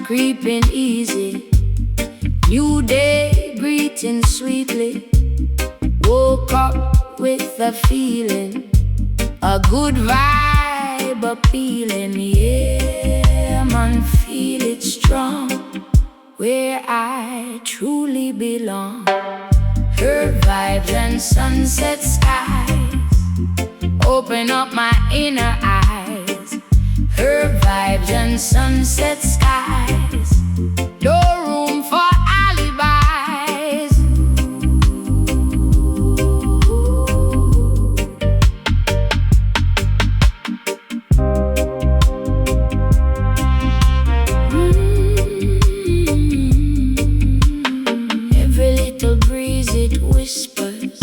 creeping easy, new day greeting sweetly. Woke up with a feeling, a good vibe appealing. Yeah, man, feel it strong, where I truly belong. Her vibes and sunset skies open up my inner eyes. Her vibes and sunset skies, no room for alibis. Every little breeze it whispers,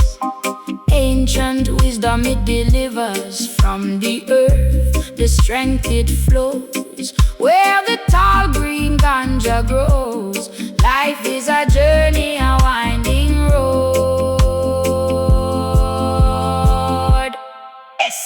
ancient wisdom it delivers. From the earth the strength it flows, where the tall green ganja grows. Life is a journey, a winding road. Yes!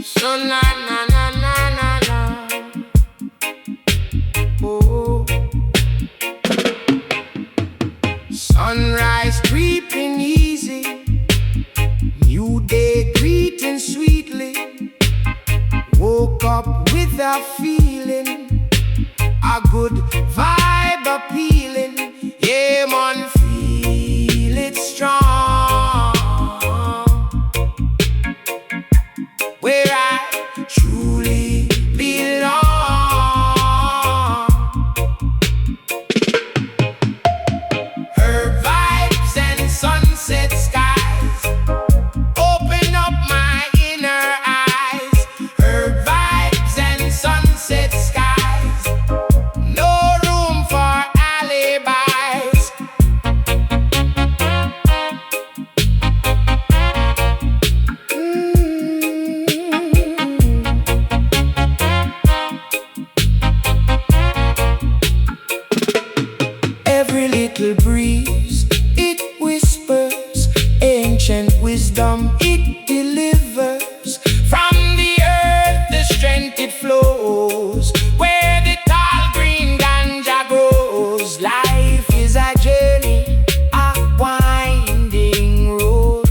So na na na na na na. Oh, sunrise creeping easy, new day greeting sweetly. Woke up with a feeling, a good vibe appealing. Yeah, man, feel it strong, where I truly belong. Her vibes and sunset skies open up my inner eyes. Her vibes and sunset skies, no room for alibis. Every little breeze it whispers, ancient wisdom it delivers. From the earth the strength it flows, where the tall green ganja grows. Life is a journey, a winding road.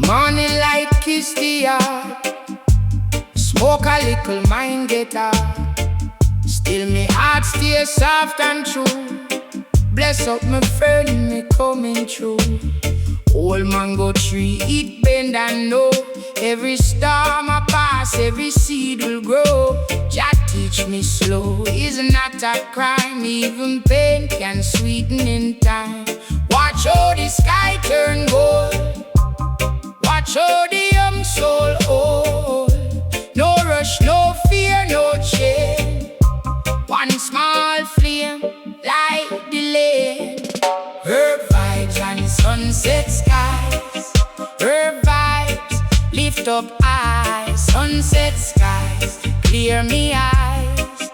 Morning light kiss the heart, smoke a little mind get hard. Still me heart stay soft and true. Bless up my friend, me coming through. Old mango tree, it bend and know. Every storm I pass, every seed will grow. Jah teach me slow, is not a crime. Even pain can sweeten in time. Watch how the sky turn gold, watch how the young soul hold. No rush, no fear, no chain. One small flame, light the lane. Her vibes and sunset skies, her vibes lift up eyes. Sunset skies, clear me eyes.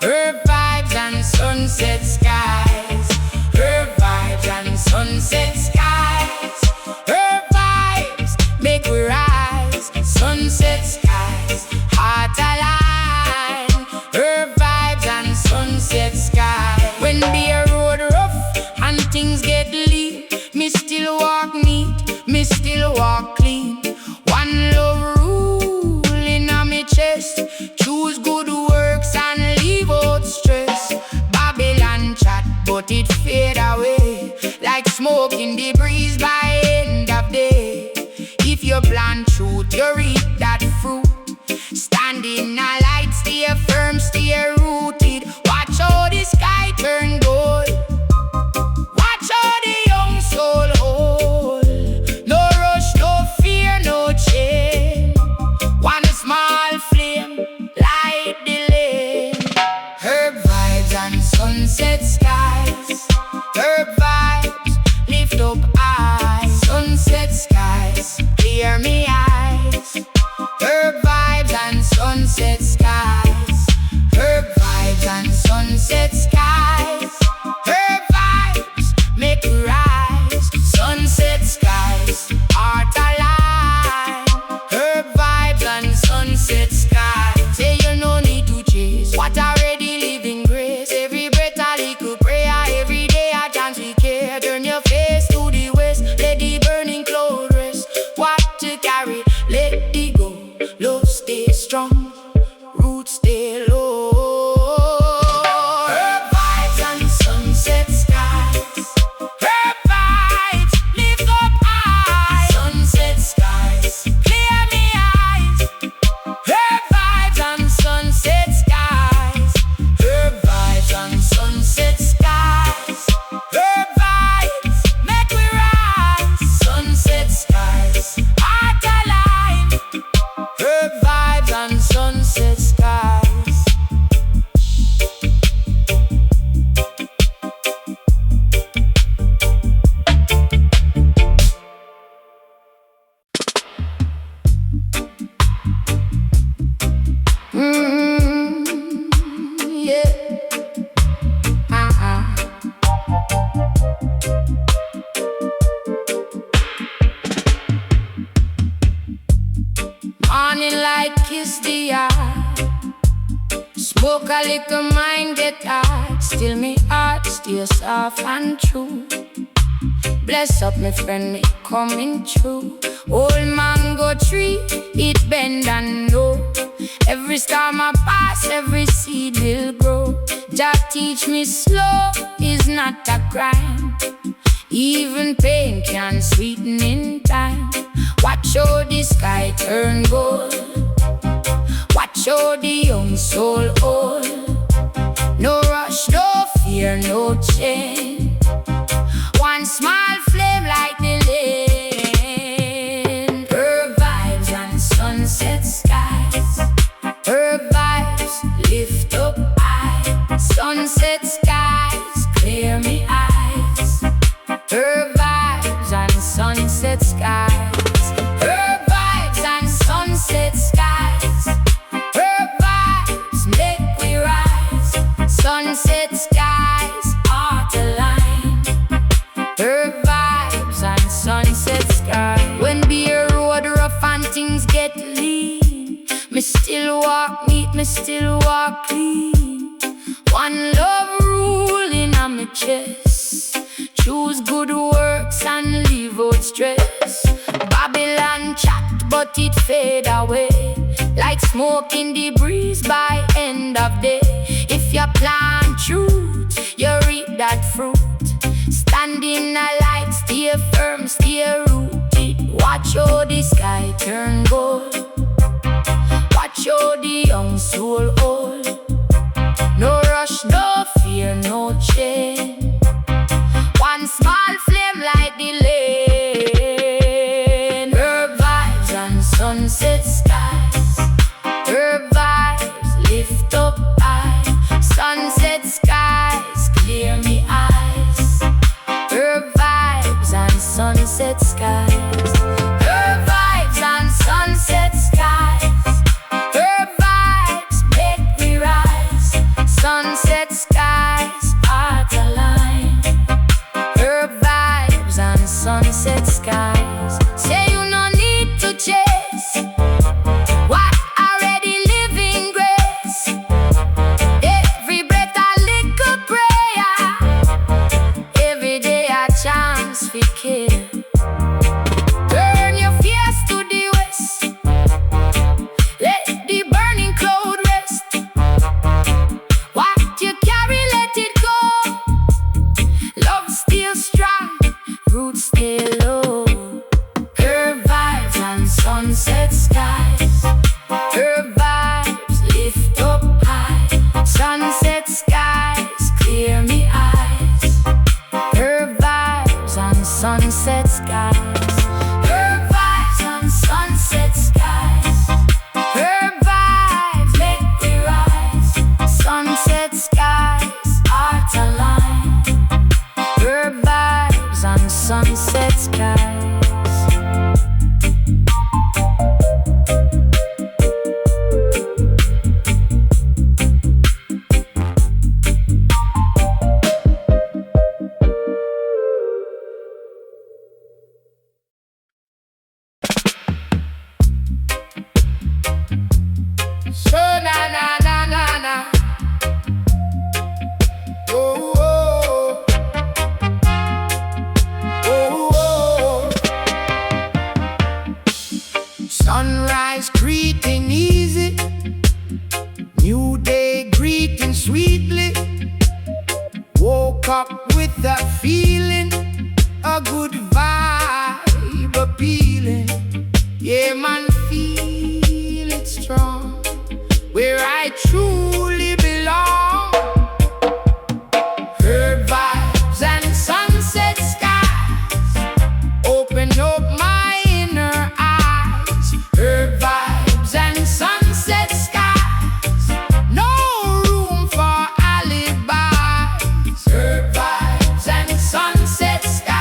Her vibes and sunset skies, her vibes and sunset skies. Her vibes make we rise. Sunset skies, heart align. Her vibes and sunset skies. When the road rough and things get lean, me still walk neat, me still walk clean. One love rule in my chest, choose good works and leave out stress. Babylon chat, but it fade away like smoke in the breeze by end of day. If you plan truth, you reap that fruit. Stand in a light, stay firm, stay rooted. Watch how the sky turn gold. Watch how the young soul hold. No rush, no fear, no chain. One small flame, light the lane. Herb vibes and sunset skies. Herb vibes, lift up eyes. Sunset skies, clear me eyes. Herb vibes and sunset skies. Herb vibes and sunset skies. Herb vibes, make we rise. Sunset skies, art alive. Herb vibes and sunset skies. Say you no need to chase what already living grace. Every breath a little prayer. Every day a chance we care. Turn your face to the west. Let the burning cloud rest. What to carry, let the go. Love stay strong, roots stay low. Herb vibes and sunset skies. Herb vibes, lift up eyes. Sunset skies, clear me eyes. Herb vibes and sunset skies. Herb vibes and sunset skies. Herb vibes, make we rise. Sunset skies, art alive. Herb vibes and sunset skies. Yeah. Morning light kiss the eye. Smoke a little mind get hard. Still me heart stay soft and true. Bless up my friend, me coming true. Old mango tree, it bend and know. Every storm I pass, every seed will grow. Jah teach me slow is not a crime. Even pain can sweeten in time. Watch how the sky turn gold. Watch how the young soul hold. No rush, no fear, no chain. One small flame like the lane. Herb vibes and sunset skies. Herb vibes, lift up eyes. Sunset skies, clear me eyes. Herb vibes and sunset skies. Herb vibes and sunset skies. Herb vibes, make we rise. Sunset skies, art aligned. Herb vibes and sunset skies. When beer road rough and things get lean, me still walk neat, me still walk clean. One love ruling on my chest. Choose good works and leave out stress. Babylon chat, but it fade away like smoke in the breeze by end of day. If you plant truth, you reap that fruit. Stand in a light, stay firm, stay rooted. Watch how the sky turn gold. Watch how the young soul hold. No rush, no fear, no chain. One small flame light the lane. Herb vibes and sunset skies. Herb vibes, lift up eyes. Sunset skies, clear me eyes. Herb vibes and sunset skies. Herb vibes and sunset skies. Herb vibes, make me rise. Sunset skies, art aligned. Herb vibes and sunset skies. Say you no need to chase what already living grace. Every breath a little prayer. Every day a chance we kill. Turn your fears to the west. Let the burning cloud rest. What you carry, let it go. Love still strong, roots stay low. Herb vibes and sunset skies. Her vibes lift up high. Sunset skies clear me eyes. Her vibes on sunset skies. Her vibes on sunset skies. Her vibes make me rise. Sunset skies art align. Her vibes on sunset skies. So na na na na na. Oh oh oh oh. Sunrise greeting easy, new day greeting sweetly. Woke up with a feeling, a good vibe appealing. Yeah man, feel it strong, where I truly belong. Her vibes and sunset skies open up my inner eyes. Her vibes and sunset skies, no room for alibis. Her vibes and sunset skies.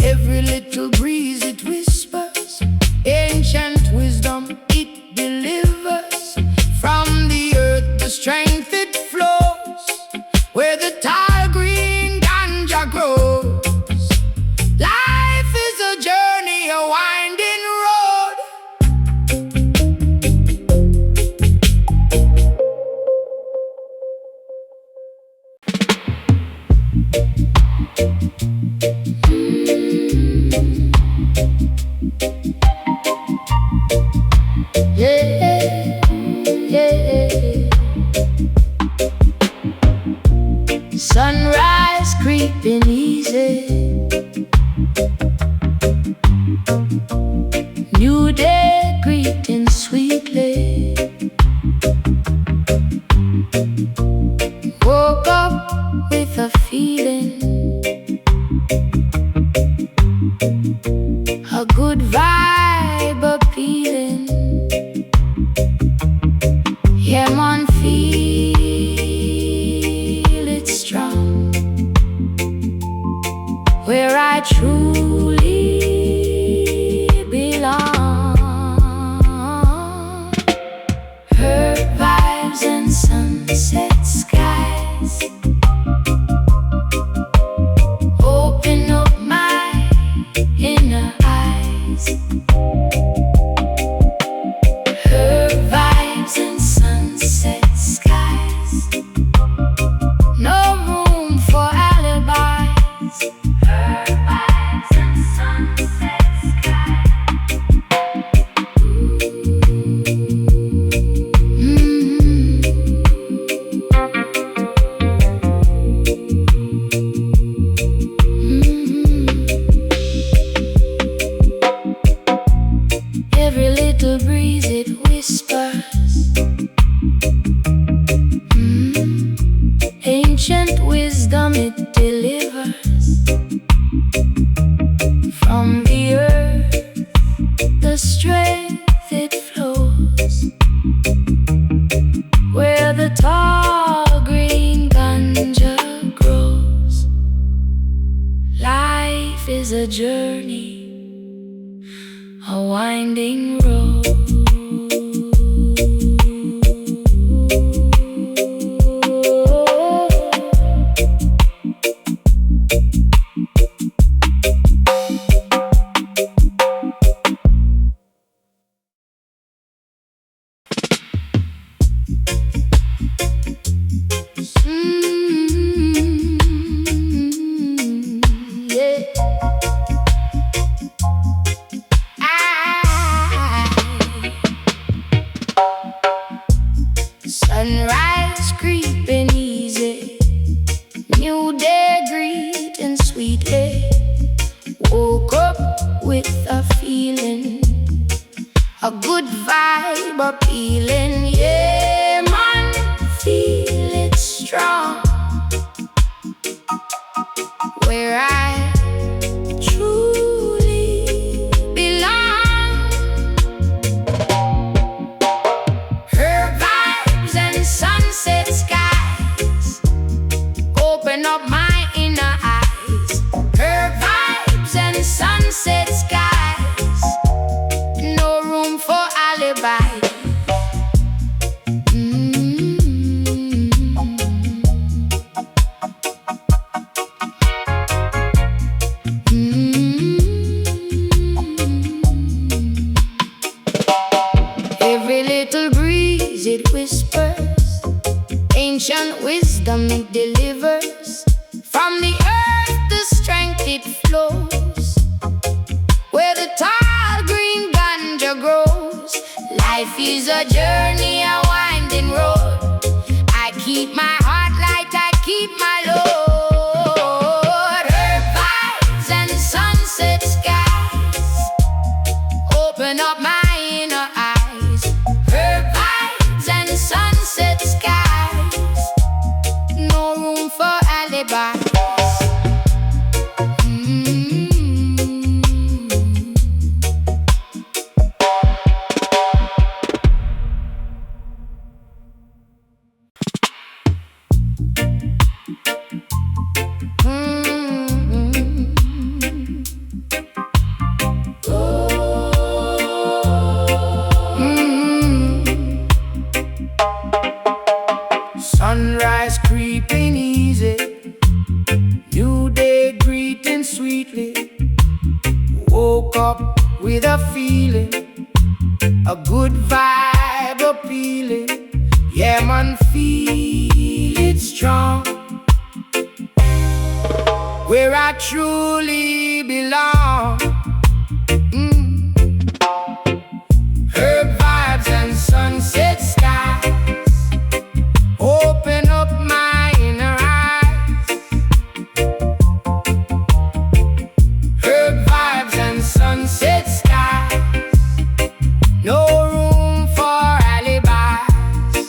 Every little breeze it whispers, ancient wisdom it delivers. From the earth the strength it flows, where the tall green ganja grows. Life is a journey, a winding road. Yeah, yeah. Sunrise creeping easy, new day greeting sweetly. Woke up with a feeling, a good vibe appealing. Yeah man, feel it strong, where I truly belong. Her vibes and sunset skies open up my inner eyes. Her vibes and sunset skies, no room for alibis. Her vibes and sunset skies. Every little breeze it whispers, ancient wisdom it delivers. From the earth the strength it flows, where the tall green ganja grows. Life is a journey, a winding road. Sunrise creeping easy, new day greeting sweetly. Woke up with a feeling, a good vibe appealing. Yeah, man, feel it strong, where I truly belong. Her vibes and sunset skies open up my inner eyes. Her vibes and sunset skies, no room for alibi. Every little breeze it whispers, ancient wisdom it delivers. From the earth the strength it flows, where the tall green ganja grows. Life is a journey, a winding road. I keep my heart light, I keep my load. Her vibes and sunset skies open up my inner eyes. Her vibes and sunset skies, no room for alibis. Sunrise creeping easy, new day greeting sweetly. Woke up with a feeling, a good vibe appealing. Yeah, man, feel it strong, where I truly belong. Her vibes and sunset skies open up my inner eyes. Her vibes and sunset skies, no room for alibis.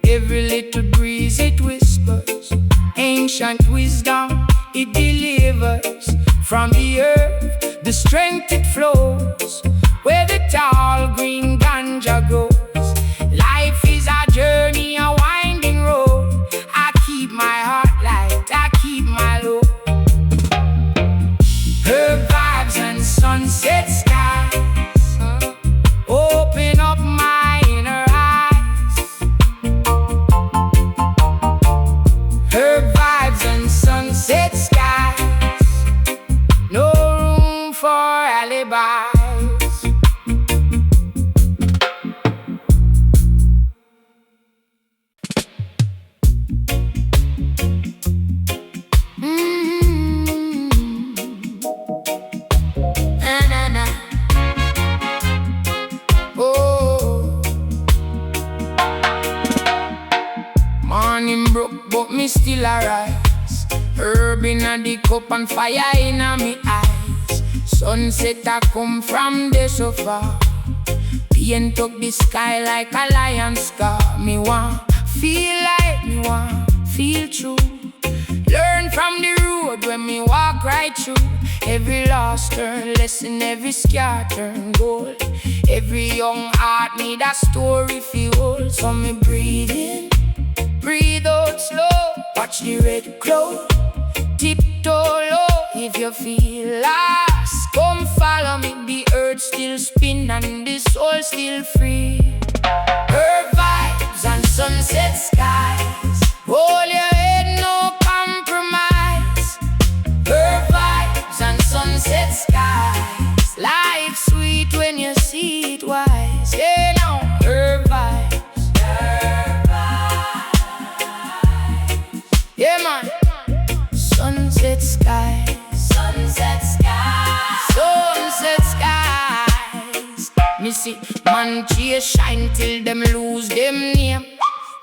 Every little breeze it whispers, ancient wisdom it delivers. From the earth the strength it flows, where the tall green ganja grows. Life is a journey, a winding road. I keep my heart light, I keep my load. Her vibes and sunset skies open up my inner eyes. Her vibes and sunset skies, no room for alibis. Morning broke, but me still arise. Herb inna the cup and fire inna me eyes. Sunset a come from the so far, paint up the sky like a lion's scar. Me want feel like me want feel true. Learn from the road when me walk right through. Every lost turn lesson, every scar turn gold. Every young heart need a story fuel. So me breathe in, breathe out slow. Watch the red cloud, tiptoe low. If you feel lost, come follow me. The earth still spin and the soul still free. Her vibes and sunset skies, hold your head, no compromise. Her vibes and sunset skies, life sweet when you see it wise. Yeah, now her vibes, yeah, man. Sunset skies, sunset skies, sunset skies. Me see man chase shine till them lose them name.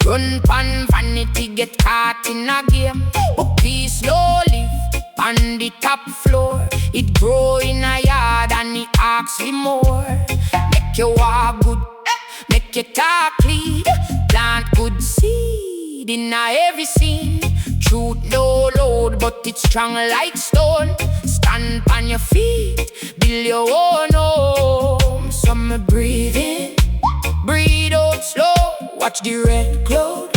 Run pan vanity, get caught in a game. But peace no live on the top floor. It grow in a yard and it asks for more. Make you walk good, make you talk clean. Plant good seed in a every scene. Truth no load, but it's strong like stone. Stand on your feet, build your own home. Some breathe in, breathe out slow. Watch the red cloud,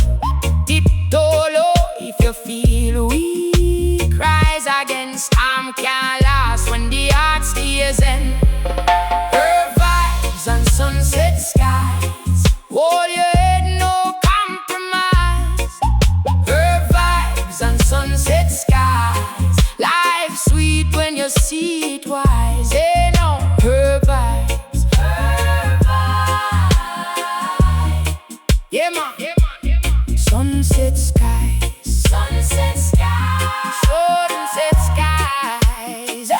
tiptoe low. If you feel weak, rise again. Storm can't last when the heart stays in. Her vibes and sunset skies. Hold your head, no compromise. Her vibes and sunset skies. Life sweet when you see it wise. Hey, no, her vibes, her vibes. Yeah, man. Sunset skies, sunset skies, sunset skies.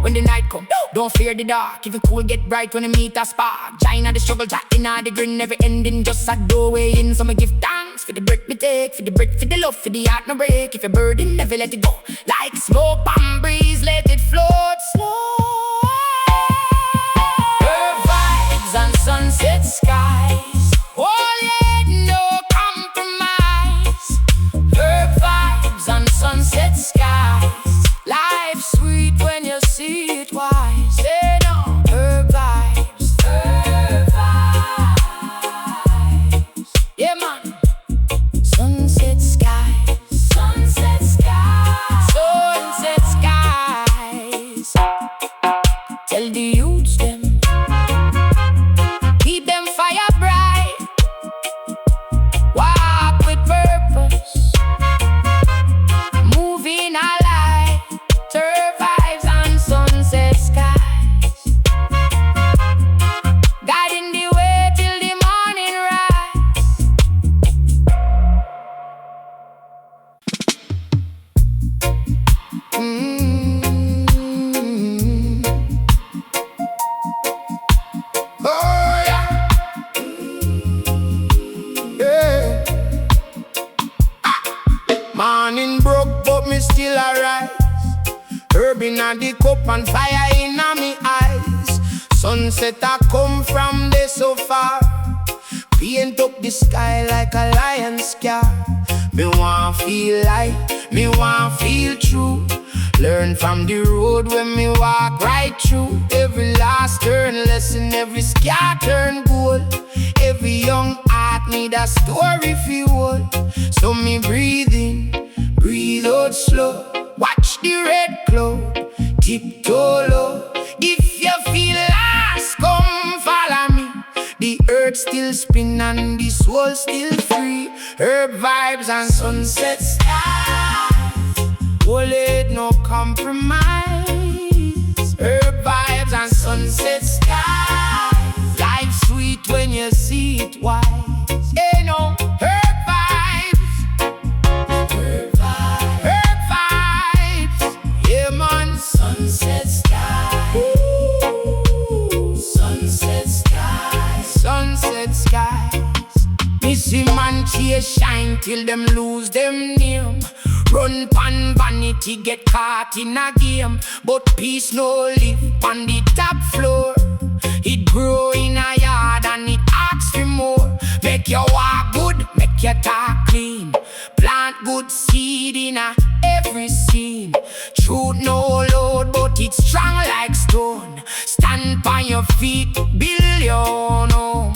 When the night come, don't fear the dark. Even cool get bright when you meet a spark. Join the struggle, chatting the grin, never ending, just a doorway in. So me give thanks for the breath me take, for the breath, for the love, for the heart no break. If you're burdened, never let it go. Like smoke and breeze, let it float slow. Her vibes and sunset skies. Oh yeah, no compromise. Her vibes and sunset skies. Life sweet when you see it wise. Say no, her vibes, her vibes. Yeah, man. Sunset skies, sunset skies, sunset skies. Tell the youths them, keep them fire bright. Walk with purpose, moving our light. Her vibes and sunset skies, guiding the way till the morning rise. Oh yeah, yeah. Morning broke, but me still arise. Herb inna the cup and fire inna me eyes. Sunset a come from there so far. Paint up the sky like a lion's scar. Me want feel light, me want feel true. Learn from the road when me walk right through. Every last turn lesson, every scar turn gold. Every young heart need a story fuel. So me breathe in, breathe out slow. Watch the red cloud, tiptoe low. If you feel lost, come follow me. The earth still spin and the soul still free. Herb vibes and sunset skies. Hold it, no compromise. Herb vibes and sunset skies. Life sweet when you see it wise. Yeah, no, herb vibes, herb vibes, herb vibes. Yeah, man, sunset skies. Ooh, sunset skies, sunset skies. Me see man chase shine till them lose them name. Run pan vanity, get caught in a game. But peace no live on the top floor. It grow in a yard and it asks for more. Make you walk good, make you talk clean. Plant good seed in a every scene. Truth no load, but it's strong like stone. Stand on your feet, build your own home.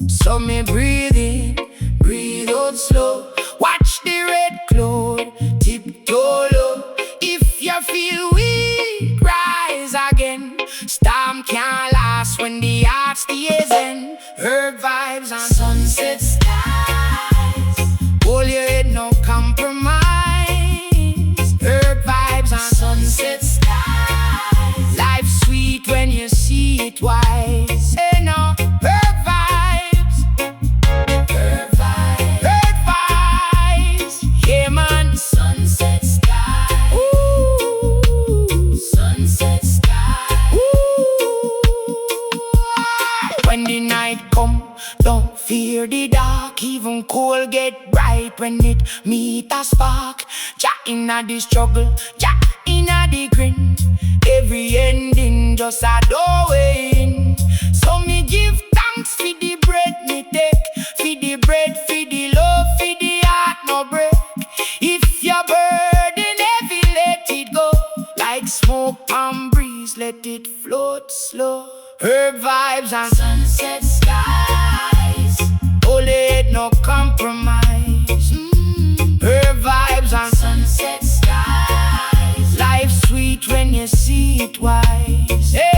So me breathe in, breathe out slow. Watch the red cloud, tiptoe low. If you feel weak, rise again. Storm can't last when the heart stays in. Herb vibes and sunset skies. Hold your head, no compromise. Herb vibes and sunset skies. Life sweet when you see it wise. Hey no, herb vibes, herb vibes, herb vibes. Yeah man, sunset skies. Ooh, sunset skies. Ooh. fear the dark. Even coal get bright when it meet a spark. Jah inna the struggle, Jah inna the grin. Every ending just a doorway in. So me give thanks for the bread me take, for the bread, for the love, for the heart no break. If your burden heavy, let it go. Like smoke and breeze, let it float slow. Herb vibes and sunset skies. Hold it, no compromise. Herb vibes and sunset skies. Life sweet when you see it wise. Hey.